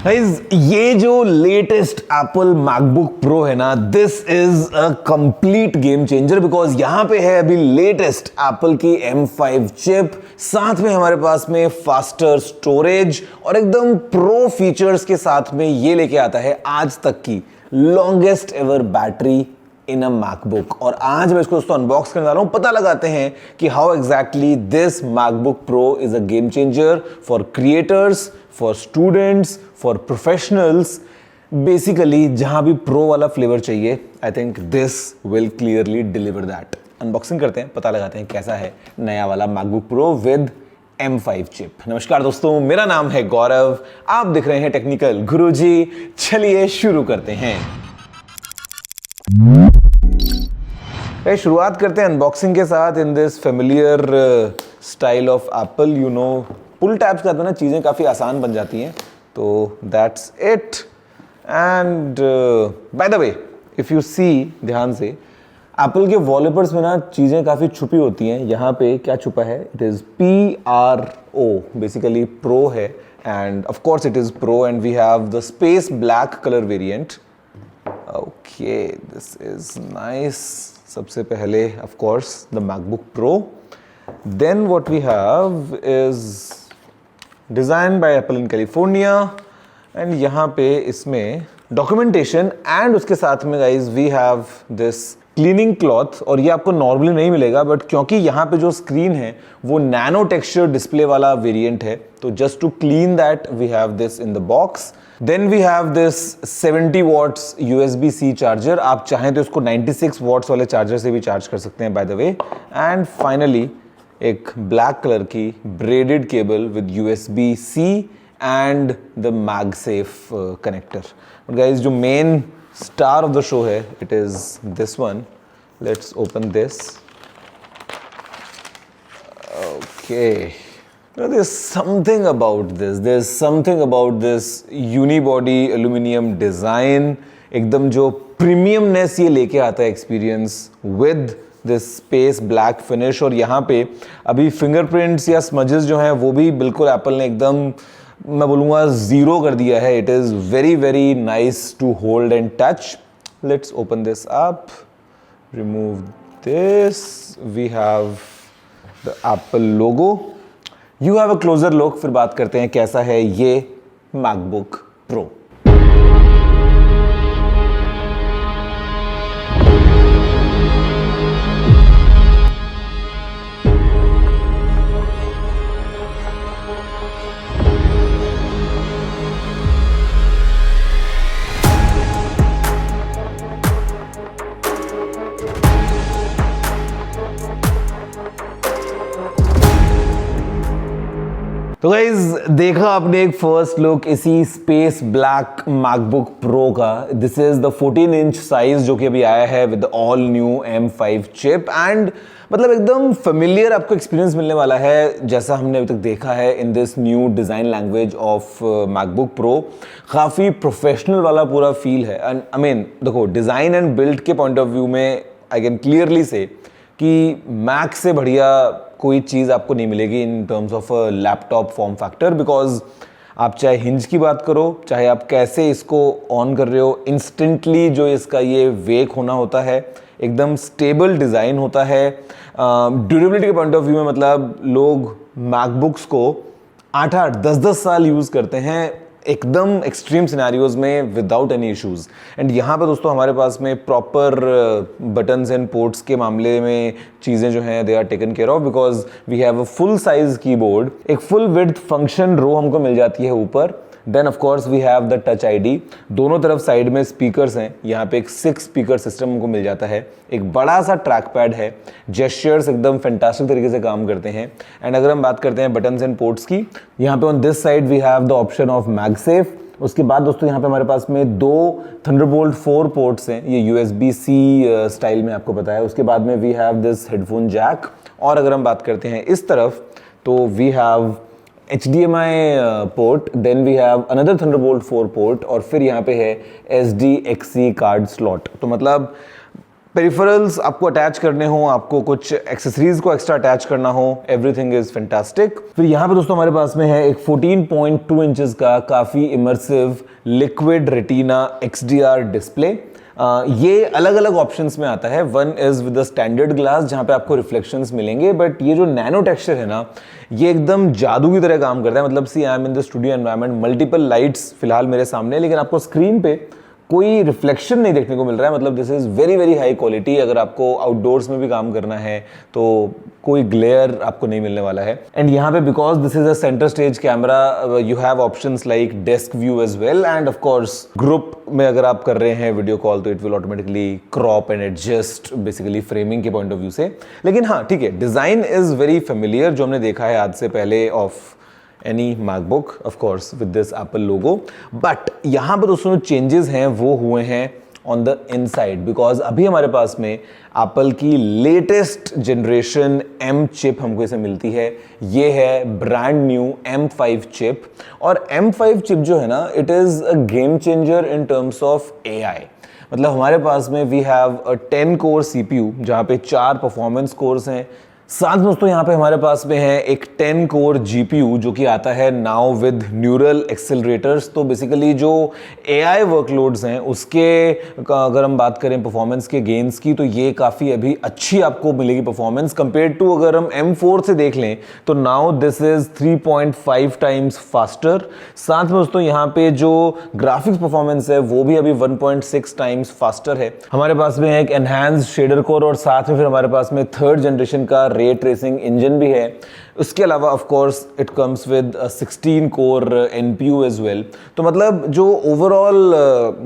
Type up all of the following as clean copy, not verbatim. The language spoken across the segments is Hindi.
गाइस, ये जो लेटेस्ट एप्पल मैकबुक प्रो है ना, this is a complete game changer because यहां पे है अभी लेटेस्ट एप्पल की M5 चिप, साथ में हमारे पास में फास्टर स्टोरेज और एकदम प्रो फीचर्स के साथ में ये लेके आता है आज तक की longest ever battery in a MacBook. और आज मैं इसको दोस्तों अनबॉक्स करने वाला हूं, पता लगाते हैं कि how exactly this MacBook pro is a game changer for creators, for students, for professionals. Basically जहां भी प्रो वाला फ्लेवर चाहिए, I think this will clearly deliver that. Unboxing करते हैं, पता लगाते हैं कैसा है नया वाला MacBook pro with M5 chip. नमस्कार दोस्तों, मेरा नाम है गौरव, आप दिख रहे हैं टेक्निकल गुरुजी। चलिए शुरू करते हैं। शुरुआत करते हैं अनबॉक्सिंग के साथ in this familiar style of Apple. You know, pull tabs करते हैं ना, चीज़ें काफ़ी आसान बन जाती हैं, तो that's it. And by the way, if you see ध्यान से, एप्पल के वॉलपेपर्स में ना चीज़ें काफ़ी छुपी होती हैं। यहाँ पे क्या छुपा है? It is PRO, basically pro है, and of course it is pro and we have the space black colour variant. Okay, this is nice. सबसे पहले of course the MacBook Pro, then what we have is design by Apple in California, and यहाँ पे इसमें डॉक्यूमेंटेशन एंड उसके साथ में guys we have this cleaning cloth. और ये आपको नॉर्मली नहीं मिलेगा, बट क्योंकि यहाँ पे जो स्क्रीन है वो नैनो टेक्सचर डिस्प्ले वाला वेरिएंट है, तो just to clean that we have this in the box. Then we have this 70 watts USB-C charger. आप चाहें तो इसको 96 वॉट्स वाले चार्जर से भी चार्ज कर सकते हैं by the way. And finally एक ब्लैक कलर की braided cable with USB-C and the MagSafe connector. But guys, जो main star of the show है, it is this one. Let's open this. Okay, there's something about this, there's something about this unibody aluminum design, एकदम जो प्रीमियमनेस ये लेके आता है experience with this space black finish. और यहाँ पे अभी फिंगरप्रिंट्स या स्मजेस जो हैं वो भी बिल्कुल एप्पल ने एकदम, मैं बोलूँगा, ज़ीरो कर दिया है। It is very very nice to hold and touch. Let's open this up, remove this, we have the Apple logo. You have a closer look, फिर बात करते हैं कैसा है ये मैकबुक प्रो। तो गाइज, देखा आपने एक फर्स्ट लुक इसी स्पेस ब्लैक मैकबुक प्रो का। This is the 14 inch size जो कि अभी आया है with all new M5 chip, and मतलब एकदम फेमिलियर आपको एक्सपीरियंस मिलने वाला है जैसा हमने अभी तक देखा है in this new design language of MacBook pro. काफ़ी प्रोफेशनल वाला पूरा फील है। एंड आई मीन, देखो, डिज़ाइन एंड बिल्ड के पॉइंट ऑफ व्यू में आई कैन क्लियरली से कि मैक से बढ़िया कोई चीज़ आपको नहीं मिलेगी इन terms of laptop form factor. Because आप चाहे हिंज की बात करो, चाहे आप कैसे इसको ऑन कर रहे हो, इंस्टेंटली जो इसका ये वेक होना होता है, एकदम स्टेबल डिज़ाइन होता है। ड्यूरेबिलिटी के पॉइंट ऑफ व्यू में मतलब लोग मैकबुक्स को 8-8, 10-10 साल यूज़ करते हैं एकदम एक्सट्रीम सिनेरियोज में विदाउट एनी इश्यूज। एंड यहाँ पे दोस्तों हमारे पास में प्रॉपर बटन्स एंड पोर्ट्स के मामले में चीज़ें जो हैं they are taken care of, because we have a full size keyboard. एक फुल विड्थ फंक्शन रो हमको मिल जाती है ऊपर। Then of course we have the touch ID। दोनों तरफ साइड में स्पीकर्स हैं। यहाँ पे एक 6 स्पीकर सिस्टम हमको मिल जाता है। एक बड़ा सा ट्रैक पैड है। जेस्चर्स एकदम फैंटास्टिक तरीके से काम करते हैं। एंड अगर हम बात करते हैं बटन्स एंड पोर्ट्स की, यहाँ पे on this side we have the option of MagSafe. उसके बाद दोस्तों यहाँ पे हमारे पास में 2 थंडरबोल्ट 4 पोर्ट्स हैं, ये USB-C स्टाइल में आपको पता है। उसके बाद में we have this headphone jack. और अगर हम बात करते हैं इस तरफ, तो we have HDMI port, then we have another Thunderbolt 4 port, और फिर यहाँ पे है SDXC कार्ड स्लॉट। तो मतलब पेरिफेरल्स आपको अटैच करने हो, आपको कुछ एक्सेसरीज को एक्स्ट्रा अटैच करना हो, एवरीथिंग इज फैंटास्टिक। फिर यहाँ पे दोस्तों हमारे पास में है एक 14.2 इंचेस का काफ़ी immersive liquid retina XDR display. ये अलग अलग ऑप्शंस में आता है। One is with the standard glass जहाँ पे आपको रिफ्लेक्शंस मिलेंगे, बट ये जो नैनो टेक्सचर है ना, ये एकदम जादू की तरह काम करता है। मतलब see I am in the studio environment, multiple lights फिलहाल मेरे सामने, लेकिन आपको स्क्रीन पे कोई रिफ्लेक्शन नहीं देखने को मिल रहा है। मतलब this is very very high quality. अगर आपको आउटडोर्स में भी काम करना है तो कोई ग्लेयर आपको नहीं मिलने वाला है। एंड यहाँ पे because this is a centre stage camera, you have options like desk view as well, and of course group में अगर आप कर रहे हैं वीडियो कॉल तो it will automatically crop and adjust basically framing के पॉइंट ऑफ व्यू से। लेकिन हाँ ठीक है, डिजाइन इज वेरी फेमिलियर, जो हमने देखा है आज से पहले of any MacBook, of course with this Apple logo, but यहाँ पर दोस्तों चेंजेस हैं वो हुए हैं on the inside, because अभी हमारे पास में Apple की लेटेस्ट जनरेशन M चिप हमको इसे मिलती है। ये है ब्रांड न्यू M5 चिप, और M5 चिप जो है ना, it is a game changer in terms of AI। मतलब हमारे पास में we have a 10 core CPU जहाँ पे 4 परफॉर्मेंस कोर्स हैं। साथ में दोस्तों यहाँ पे हमारे पास में है एक 10 कोर GPU जो कि आता है नाउ विद न्यूरल एक्सेलरेटर्स। तो बेसिकली जो AI वर्कलोड्स हैं उसके अगर हम बात करें परफॉर्मेंस के गेन्स की, तो ये काफ़ी अभी अच्छी आपको मिलेगी परफॉर्मेंस कंपेयर टू अगर हम M4 से देख लें तो now this is 3.5 times faster. साथ में दोस्तों यहाँ पे जो ग्राफिक्स परफॉर्मेंस है वो भी अभी 1.6 टाइम्स फास्टर है। हमारे पास में एक एनहांस्ड शेडर कोर, और साथ में फिर हमारे पास में 3rd जनरेशन का रे ट्रेसिंग इंजन भी है। उसके अलावा of course it comes with 16 core NPU as well. तो मतलब जो ओवरऑल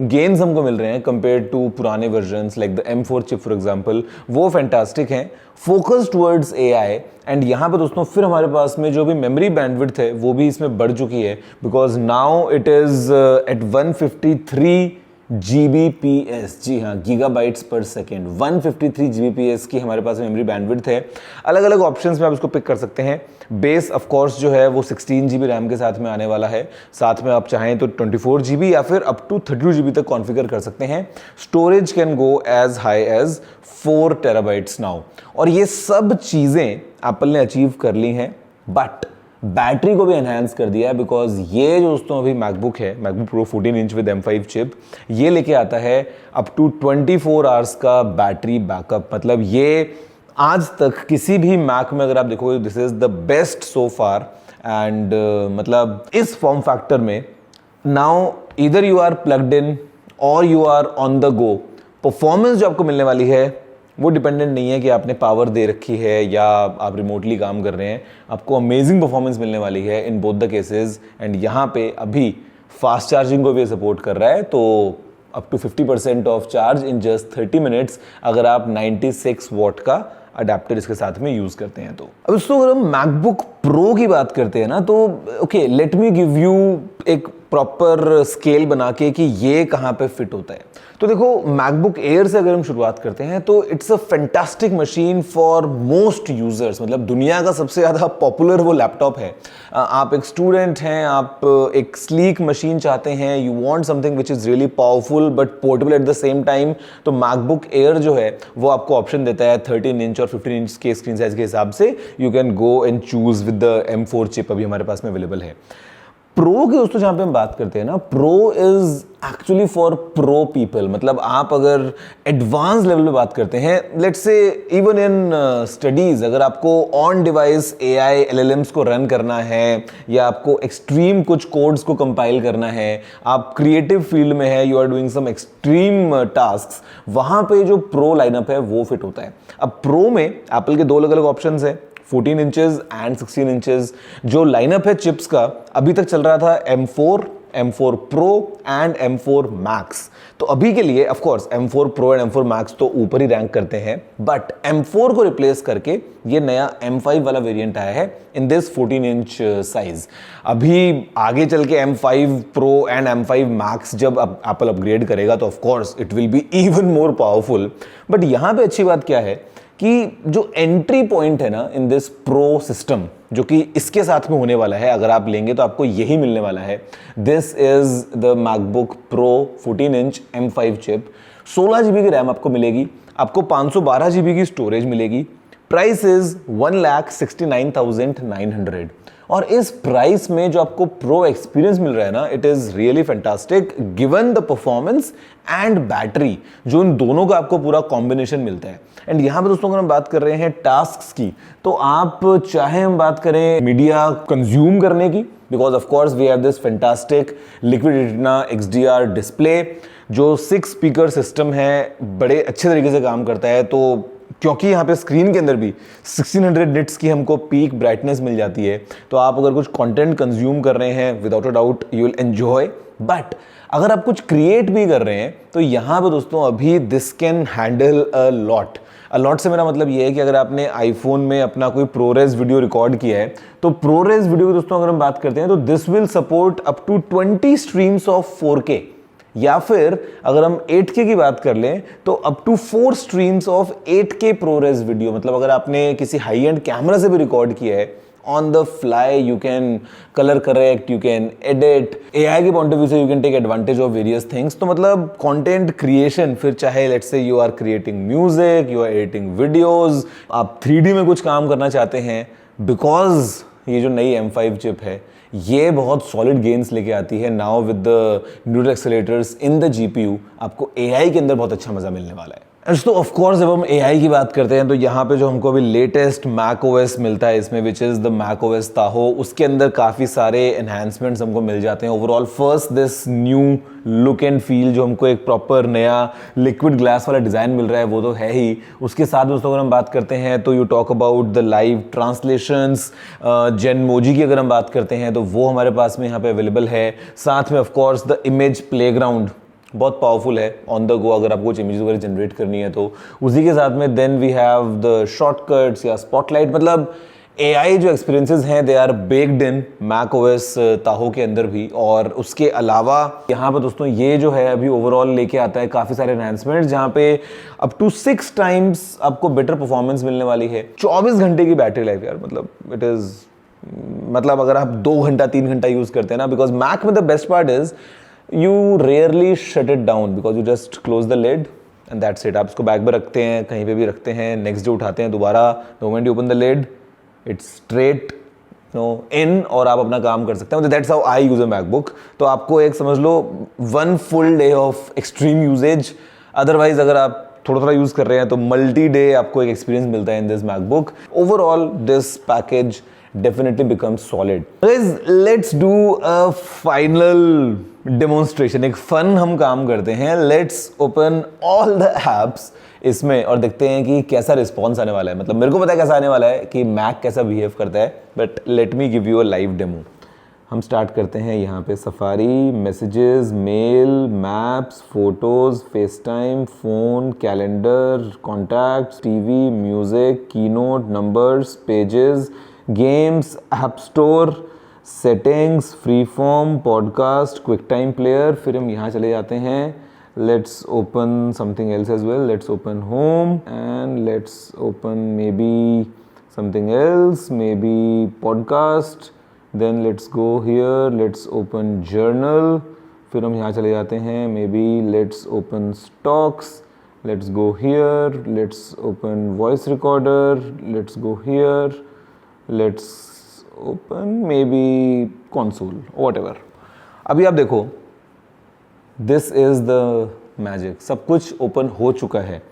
गेन्स हमको मिल रहे हैं कंपेयर टू पुराने versions like the M4 chip for example, वो फैंटास्टिक हैं, फोकस टुवर्ड्स AI। एंड यहाँ पे दोस्तों फिर हमारे पास में जो भी मेमोरी बैंडविड्थ है वो भी इसमें बढ़ चुकी है, because now it is at 153 Gbps, जी हाँ, गीगाबाइट्स पर सेकेंड। 153 Gbps की हमारे पास मेमोरी बैंडविड्थ है। अलग अलग ऑप्शंस में आप इसको पिक कर सकते हैं। बेस ऑफ कोर्स जो है वो 16 GB रैम के साथ में आने वाला है। साथ में आप चाहें तो 24 GB या फिर अप टू 32 GB तक कॉन्फ़िगर कर सकते हैं। Storage can go as high as 4 TB now. और ये सब चीज़ें एप्पल ने अचीव कर ली हैं, बट बैटरी को भी एनहांस कर दिया है, बिकॉज ये जो दोस्तों अभी मैकबुक है, MacBook pro 14 inch with M5 chip, ये लेके आता है अप टू 24 आवर्स का बैटरी बैकअप। मतलब ये आज तक किसी भी मैक में अगर आप देखोगे this is the best so far. And मतलब इस फॉर्म फैक्टर में now either you are plugged in और you are on the go, performance जो आपको मिलने वाली है वो डिपेंडेंट नहीं है कि आपने पावर दे रखी है या आप रिमोटली काम कर रहे हैं। आपको अमेजिंग परफॉर्मेंस मिलने वाली है in both the cases. And यहाँ पे अभी फास्ट चार्जिंग को भी सपोर्ट कर रहा है, तो up to 50% off charge in just 30 minutes अगर आप 96 वॉट का अडेप्टर इसके साथ में यूज करते हैं। तो अब दोस्तों अगर हम मैकबुक प्रो की बात करते हैं ना, तो okay, late me give you एक प्रॉपर स्केल बना के कि ये कहाँ पे फिट होता है। तो देखो, मैकबुक एयर से अगर हम शुरुआत करते हैं तो it's a fantastic machine for most users. मतलब दुनिया का सबसे ज़्यादा पॉपुलर वो लैपटॉप है। आप एक स्टूडेंट हैं, आप एक स्लीक मशीन चाहते हैं, you want something which is really powerful but portable at the same time, तो मैकबुक एयर जो है वो आपको ऑप्शन देता है 13 इंच और 15 इंच के स्क्रीन साइज के हिसाब से। You can go and choose with the M4 chip अभी हमारे पास में अवेलेबल है। प्रो की दोस्तों जहाँ पे हम बात करते हैं ना, pro is actually for pro people. मतलब आप अगर एडवांस लेवल पे बात करते हैं, let's say even in studies, अगर आपको ऑन डिवाइस AI LLMs को रन करना है या आपको एक्सट्रीम कुछ कोड्स को कंपाइल करना है, आप क्रिएटिव फील्ड में है, you are doing some extreme task, वहाँ पे जो प्रो लाइनअप है वो फिट होता है। अब प्रो में एप्पल के दो अलग अलग ऑप्शन है, 14 इंचेस एंड 16 इंचेस। जो लाइनअप है चिप्स का अभी तक चल रहा था M4, M4 Pro and M4 Max। तो अभी के लिए of course M4 Pro and M4 Max तो ऊपर ही रैंक करते हैं, बट M4 को रिप्लेस करके ये नया M5 वाला वेरिएंट आया है इन दिस 14 इंच साइज। अभी आगे चल के M5 Pro and M5 Max जब एप्पल अपग्रेड करेगा तो of course it will be even more powerful. But यहाँ पे अच्छी बात क्या है कि जो एंट्री पॉइंट है ना इन दिस प्रो सिस्टम, जो कि इसके साथ में होने वाला है, अगर आप लेंगे तो आपको यही मिलने वाला है। This is the MacBook pro 14 inch M5 chip. 16 GB की रैम आपको मिलेगी, आपको 512 GB की स्टोरेज मिलेगी। प्राइस इज 1,69,900 और इस प्राइस में जो आपको प्रो एक्सपीरियंस मिल रहा है ना, it is really fantastic given the performance and battery, जो इन दोनों का आपको पूरा कॉम्बिनेशन मिलता है। एंड यहाँ पे दोस्तों अगर हम बात कर रहे हैं टास्क्स की, तो आप चाहे हम बात करें मीडिया कंज्यूम करने की, because of course we have this fantastic liquid retina XDR display जो 6 स्पीकर सिस्टम है, बड़े अच्छे तरीके से काम करता है। तो क्योंकि यहाँ पे स्क्रीन के अंदर भी 1600 निट्स की हमको पीक ब्राइटनेस मिल जाती है, तो आप अगर कुछ कंटेंट कंज्यूम कर रहे हैं without a doubt you will enjoy. But अगर आप कुछ क्रिएट भी कर रहे हैं तो यहाँ पे दोस्तों अभी this can handle a lot. A lot से मेरा मतलब ये है कि अगर आपने आईफोन में अपना कोई प्रोरेस वीडियो रिकॉर्ड किया है, तो प्रोरेस वीडियो की दोस्तों अगर हम बात करते हैं तो this will support up to 20 streams of 4K, या फिर अगर हम 8K की बात कर लें तो up to 4 streams of 8K ProRes video. मतलब अगर आपने किसी हाई एंड कैमरा से भी रिकॉर्ड किया है, on the fly you can colour correct, you can edit, AI के पॉइंट ऑफ व्यू से you can take advantage of various things. तो मतलब कंटेंट क्रिएशन, फिर चाहे let's say you are creating music, you are editing videos, आप 3D में कुछ काम करना चाहते हैं, बिकॉज ये जो नई M5 चिप है ये बहुत सॉलिड गेन्स लेके आती है। Now with the neural accelerators in the GPU आपको AI के अंदर बहुत अच्छा मजा मिलने वाला है। तो ऑफ कोर्स जब हम AI की बात करते हैं तो यहाँ पे जो हमको अभी लेटेस्ट macOS मिलता है इसमें, which is the macOS Tahoe, उसके अंदर काफ़ी सारे एनहांसमेंट्स हमको मिल जाते हैं। Overall first this new look and feel, जो हमको एक प्रॉपर नया लिक्विड ग्लास वाला डिज़ाइन मिल रहा है वो तो है ही। उसके साथ दोस्तों अगर हम बात करते हैं तो you talk about the live translations, Genmoji की अगर हम बात करते हैं तो वो हमारे पास में यहाँ पे अवेलेबल है। साथ में of course the image playground बहुत पावरफुल है ऑन द गो, अगर आपको कुछ इमेज वगैरह जनरेट करनी है तो उसी के साथ में then we have the shortcuts या स्पॉटलाइट। मतलब AI जो एक्सपीरियंसेस हैं they are baked in macOS Tahoe के अंदर भी। और उसके अलावा यहाँ पर दोस्तों ये जो है अभी ओवरऑल लेके आता है काफ़ी सारे एनहांसमेंट्स, जहाँ पे अप टू 6 टाइम्स आपको बेटर परफॉर्मेंस मिलने वाली है। 24 घंटे की बैटरी लाइफ यार, मतलब इट इज़, मतलब अगर आप 2 घंटा 3 घंटा यूज़ करते हैं ना, बिकॉज मैक में the best part is you rarely shut it down because you just close the lid and that's it। आप इसको बैग में रखते हैं, कहीं पे भी रखते हैं, नेक्स्ट डे उठाते हैं दोबारा, the moment you open the lid it's straight in और आप अपना काम कर सकते हैं। मतलब that's how I use a MacBook। तो आपको एक समझ लो 1 full day of extreme usage, otherwise अगर आप थोड़ा थोड़ा यूज कर रहे हैं तो मल्टी डे आपको एक एक्सपीरियंस मिलता है in this MacBook. Overall this package definitely becomes solid। Guys, let's do a final demonstration। एक फन हम काम करते हैं। Let's open all the apps इसमें और देखते हैं कि कैसा रिस्पॉन्स आने वाला है। मतलब मेरे को पता है कैसा आने वाला है कि मैक कैसा बिहेव करता है, but let me give you a live demo. हम स्टार्ट करते हैं यहाँ पे Safari, Messages, Mail, Maps, Photos, FaceTime, phone, Calendar, Contacts, TV, Music, Keynote, Numbers, Pages, Games, App Store, Settings, Freeform, podcast, QuickTime player. फिर हम यहाँ चले जाते हैं, let's open something else as well, let's open home and let's open maybe something else, maybe podcast. Then let's go here, let's open journal. फिर हम यहाँ चले जाते हैं, may be let's open stocks, let's go here, let's open voice recorder, let's go here, let's open may be console, whatever. अभी आप देखो, दिस इज द मैजिक, सब कुछ ओपन हो चुका है।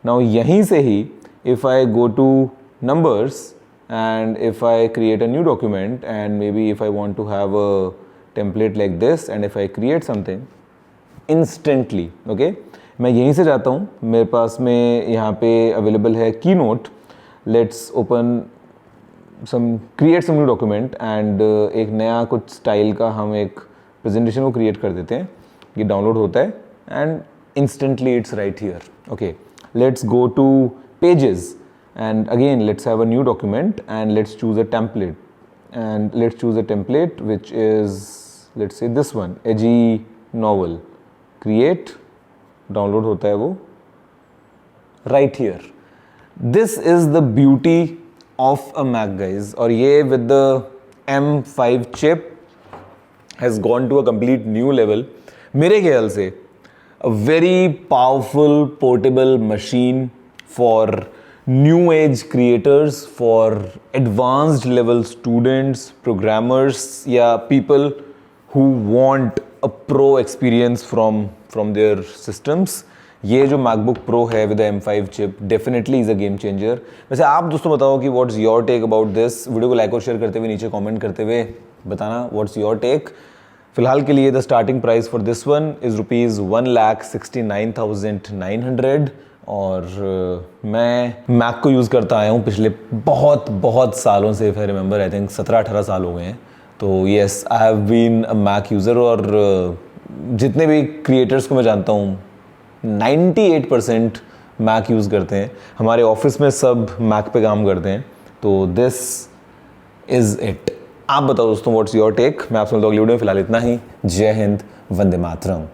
नाउ यहीं से ही if I go to numbers and if I create a new document and maybe if I want to have a template like this and if I create something instantly, okay, मैं यहीं से जाता हूँ, मेरे पास में यहाँ पे available है Keynote। Let's open some, create some new document and एक नया कुछ स्टाइल का हम एक प्रेजेंटेशन को क्रिएट कर देते हैं। ये डाउनलोड होता है and instantly it's right here, okay। Let's go to pages and again let's have a new document and let's choose a template and let's choose a template which is, let's say this one, edgy novel, create, download होता है वो right here। This is the beauty of a Mac guys, और ये with the M5 chip has gone to a complete new level। मेरे ख्याल से a very powerful portable machine for new age creators, for advanced level students, programmers या people who want a pro experience from their systems. ये जो MacBook Pro है with the M5 chip definitely is a game changer. वैसे आप दोस्तों बताओ कि what's your take about this? Video को लाइक और शेयर करते हुए नीचे कमेंट करते हुए बताना what's your take. फिलहाल के लिए the starting price for this one is ₹1,69,900 और मैं मैक को यूज़ करता आया हूँ पिछले बहुत सालों से. If I remember I think 17-18 साल हो गए हैं. तो yes I have been a Mac user और जितने भी क्रिएटर्स को मैं जानता हूँ 98% मैक यूज़ करते हैं. हमारे ऑफिस में सब मैक पे काम करते हैं. तो दिस इज़ इट. आप बताओ दोस्तों व्हाट्स योर टेक. मैं आपसे मिलता हूं अगली वीडियो में. फिलहाल इतना ही. जय हिंद, वंदे मातरम.